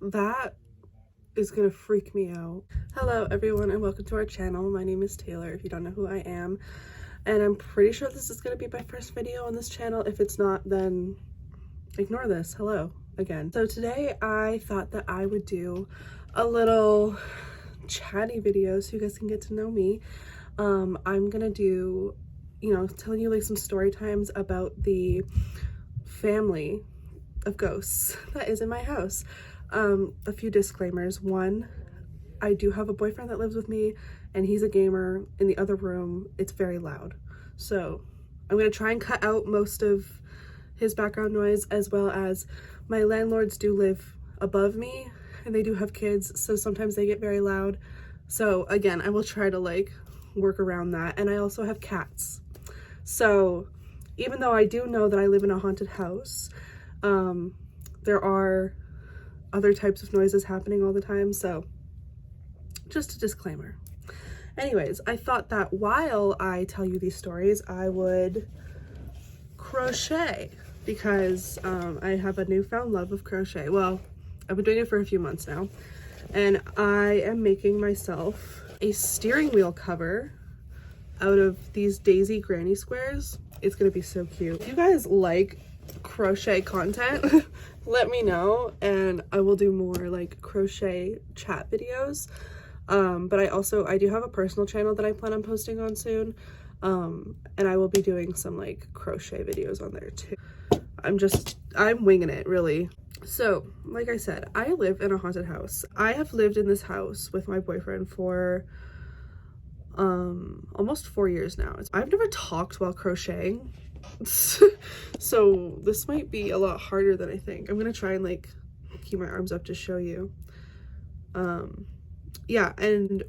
That is gonna freak me out. Hello everyone and welcome to our channel. My name is Taylor, if you don't know who I am. And I'm pretty sure this is gonna be my first video on this channel. If it's not, then ignore this. Hello again. So today I thought that I would do a little chatty video so you guys can get to know me. I'm gonna do, telling you like some story times about the family of ghosts that is in my house. A few disclaimers. One, I do have a boyfriend that lives with me and he's a gamer. In the other room it's very loud, so I'm gonna try and cut out most of his background noise, as well as my landlords do live above me and they do have kids, so sometimes they get very loud. So again, I will try to like work around that. And I also have cats, so even though I do know that I live in a haunted house, there are other types of noises happening all the time, so just a disclaimer. Anyways, I thought that while I tell you these stories, I would crochet, because I have a newfound love of crochet. Well, I've been doing it for a few months now, and I am making myself a steering wheel cover out of these daisy granny squares. It's gonna be so cute. If you guys like crochet content, let me know and I will do more like crochet chat videos. But I do have a personal channel that I plan on posting on soon, and I will be doing some like crochet videos on there too. I'm winging it, really. So like I said, I live in a haunted house. I have lived in this house with my boyfriend for almost 4 years now. I've never talked while crocheting, so this might be a lot harder than I think. I'm gonna try and like keep my arms up to show you. Yeah, and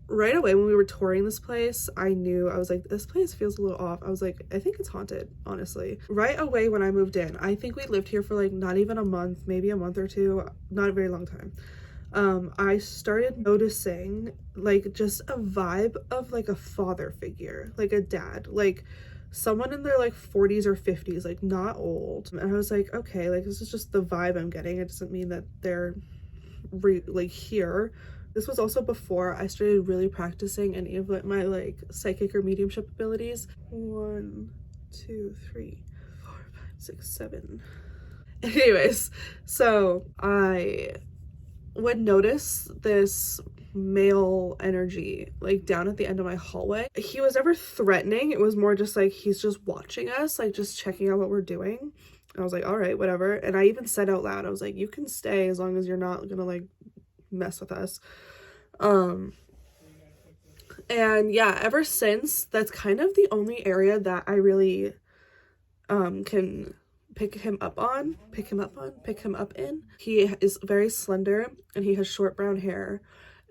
right away when we were touring this place, I was like, this place feels a little off. I was like, I think it's haunted, honestly. Right away when I moved in, I think we lived here for like not even a month, maybe a month or two, not a very long time. I started noticing like just a vibe of like a father figure, like a dad, like someone in their like 40s or 50s, like not old. And I was like, okay, like this is just the vibe I'm getting. It doesn't mean that they're like here. This was also before I started really practicing any of my like psychic or mediumship abilities. 1, 2, 3, 4, 5, 6, 7. Anyways, so I would notice this male energy like down at the end of my hallway. He was never threatening. It was more just like he's just watching us, like just checking out what we're doing. I was like, all right, whatever. And I even said out loud, I was like, you can stay as long as you're not gonna like mess with us. And yeah, ever since, that's kind of the only area that I really can pick him up in. He is very slender and he has short brown hair,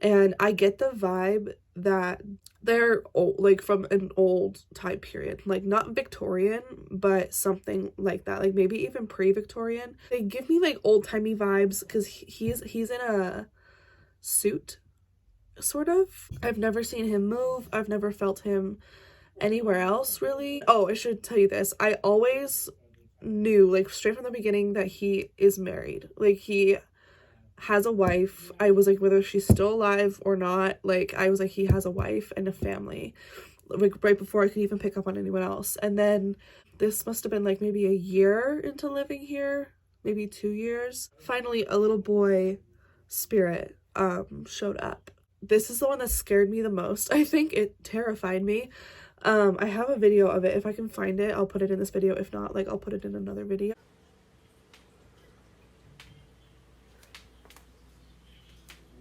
and I get the vibe that they're old, like from an old time period, like not Victorian, but something like that, like maybe even pre-Victorian. They give me like old-timey vibes because he's in a suit, sort of. I've never seen him move. I've never felt him anywhere else, really. Oh, I should tell you this. I always knew, like straight from the beginning, that he is married. Like he has a wife. I was like, whether she's still alive or not, like I was like, he has a wife and a family, like right before I could even pick up on anyone else. And then this must have been like maybe a year into living here, maybe 2 years. Finally, a little boy spirit showed up. This is the one that scared me the most. I think it terrified me. I have a video of it. If I can find it, I'll put it in this video. If not, like I'll put it in another video.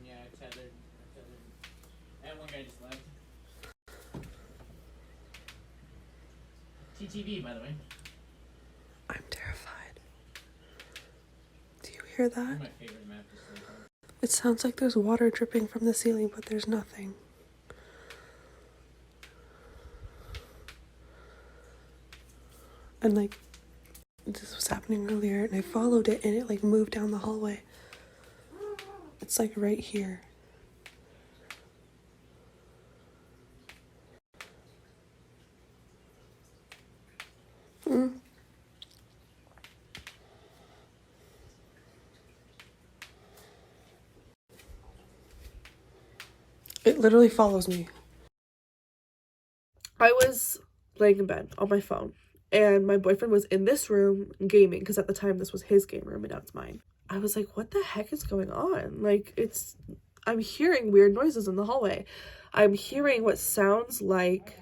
Yeah, I tethered. And one guy just left. TTV, by the way. I'm terrified. Do you hear that? My favorite map is storytime. It sounds like there's water dripping from the ceiling, but there's nothing. And like, this was happening earlier and I followed it and it like moved down the hallway. It's like right here. It literally follows me. I was laying in bed on my phone, and my boyfriend was in this room gaming, because at the time this was his game room and now it's mine. I was like, what the heck is going on? Like, I'm hearing weird noises in the hallway. I'm hearing what sounds like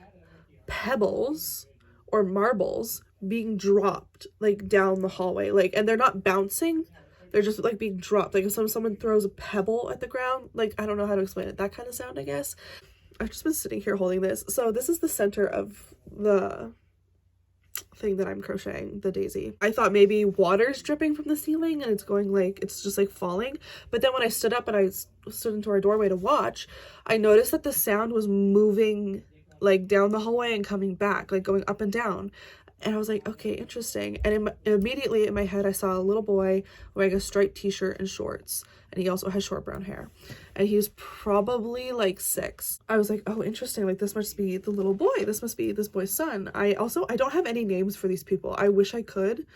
pebbles or marbles being dropped like down the hallway, like, and they're not bouncing, they're just like being dropped, like if someone throws a pebble at the ground. Like, I don't know how to explain it, that kind of sound, I guess. I've just been sitting here holding this. So this is the center of the thing that I'm crocheting, the daisy. I thought maybe water's dripping from the ceiling and it's going like, it's just like falling. But then when I stood up and I stood into our doorway to watch, I noticed that the sound was moving like down the hallway and coming back, like going up and down. And I was like, okay, interesting. And immediately in my head, I saw a little boy wearing a striped t-shirt and shorts. And he also has short brown hair. And he was probably like 6. I was like, oh, interesting. Like, this must be the little boy. This must be this boy's son. I don't have any names for these people. I wish I could,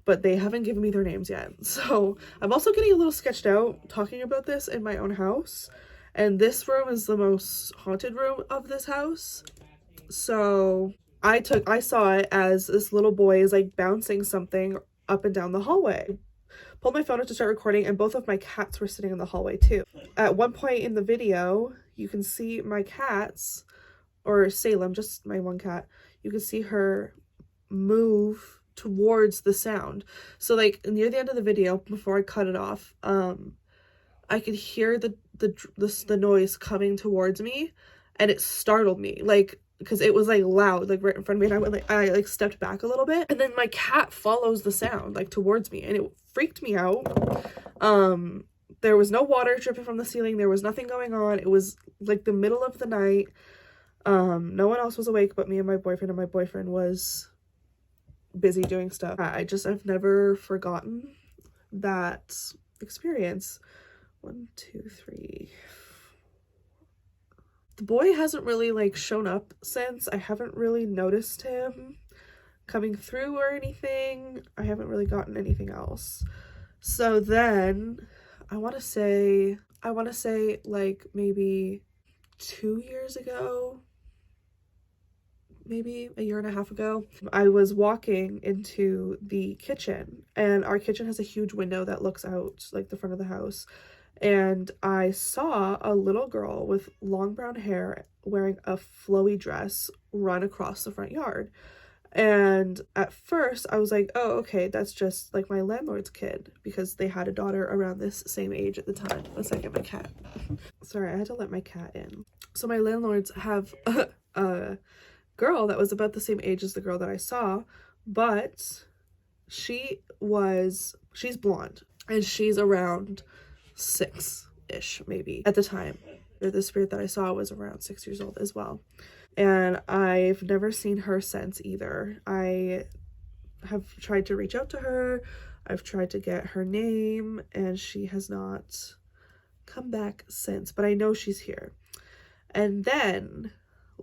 but they haven't given me their names yet. So I'm also getting a little sketched out talking about this in my own house. And this room is the most haunted room of this house. So I saw it as this little boy is like bouncing something up and down the hallway. Pulled my phone out to start recording, and both of my cats were sitting in the hallway too. At one point in the video, you can see my cats, or Salem, just my one cat, you can see her move towards the sound. So like near the end of the video, before I cut it off, I could hear the noise coming towards me, and it startled me, like, because it was like loud, like right in front of me, and I stepped back a little bit, and then my cat follows the sound like towards me, and it freaked me out. There was no water dripping from the ceiling, there was nothing going on. It was like the middle of the night. No one else was awake but me and my boyfriend was busy doing stuff. I've never forgotten that experience. 1, 2, 3. The boy hasn't really like shown up since. I haven't really noticed him coming through or anything. I haven't really gotten anything else. So then I want to say like maybe 2 years ago, maybe a year and a half ago, I was walking into the kitchen, and our kitchen has a huge window that looks out like the front of the house. And I saw a little girl with long brown hair wearing a flowy dress run across the front yard. And at first I was like, oh, okay, that's just like my landlord's kid, because they had a daughter around this same age at the time. One second, my cat. Sorry, I had to let my cat in. So my landlords have a girl that was about the same age as the girl that I saw, but she's blonde, and she's around 6-ish maybe at the time. The spirit that I saw was around 6 years old as well, and I've never seen her since either. I have tried to reach out to her, I've tried to get her name, and she has not come back since, but I know she's here. And then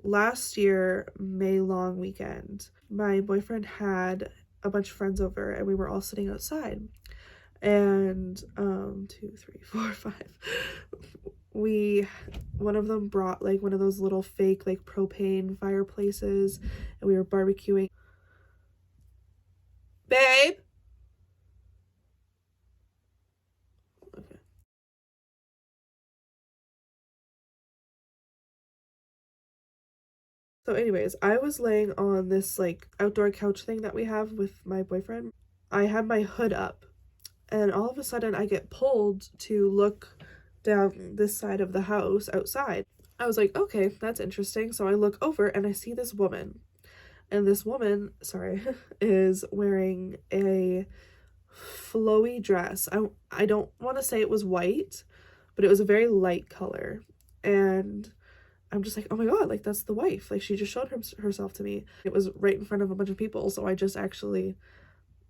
last year, May long weekend, my boyfriend had a bunch of friends over, and we were all sitting outside. And 2, 3, 4, 5, one of them brought like one of those little fake like propane fireplaces, and we were barbecuing. Babe. Okay. So anyways, I was laying on this like outdoor couch thing that we have with my boyfriend. I had my hood up, and all of a sudden I get pulled to look down this side of the house outside. I was like, okay, that's interesting. So I look over and I see this woman, and this woman, sorry, is wearing a flowy dress. I don't want to say it was white, but it was a very light color. And I'm just like, oh my god, like that's the wife. Like she just showed herself to me. It was right in front of a bunch of people, so I just actually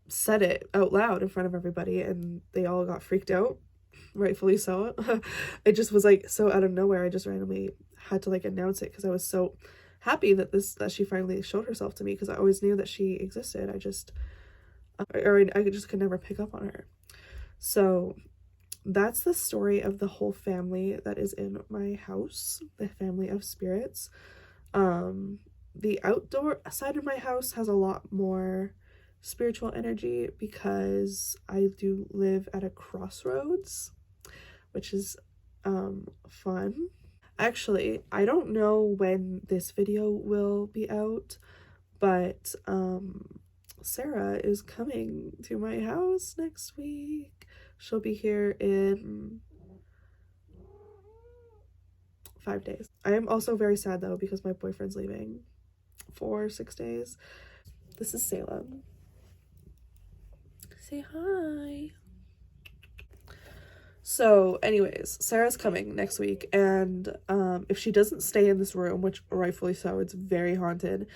said it out loud in front of everybody, and they all got freaked out, rightfully so. It just was like so out of nowhere. I just randomly had to like announce it because I was so happy that she finally showed herself to me, because I always knew that she existed. I just could never pick up on her. So that's the story of the whole family that is in my house, the family of spirits. The outdoor side of my house has a lot more spiritual energy because I do live at a crossroads, which is fun. Actually, I don't know when this video will be out, but Sarah is coming to my house next week. She'll be here in 5 days. I am also very sad though because my boyfriend's leaving for 6 days. This is Salem. Say hi. So anyways, Sarah's coming next week, and if she doesn't stay in this room, which rightfully so, it's very haunted,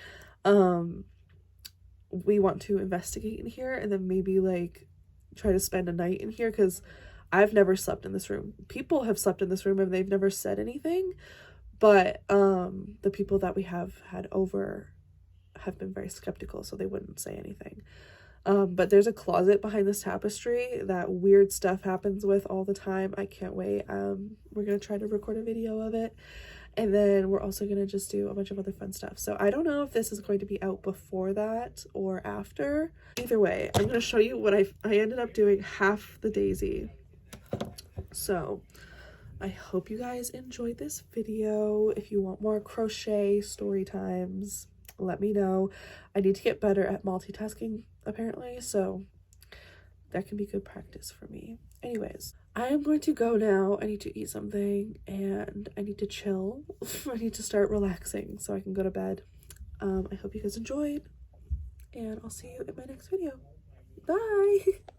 we want to investigate in here and then maybe like try to spend a night in here, because I've never slept in this room. People have slept in this room and they've never said anything, but the people that we have had over have been very skeptical, so they wouldn't say anything. But there's a closet behind this tapestry that weird stuff happens with all the time. I can't wait. We're gonna try to record a video of it, and then we're also gonna just do a bunch of other fun stuff. So I don't know if this is going to be out before that or after. Either way, I'm gonna show you what I ended up doing half the daisy. So I hope you guys enjoyed this video. If you want more crochet story times, let me know. I need to get better at multitasking apparently, so that can be good practice for me. Anyways, I am going to go now. I need to eat something and I need to chill. I need to start relaxing so I can go to bed. I hope you guys enjoyed, and I'll see you in my next video. Bye.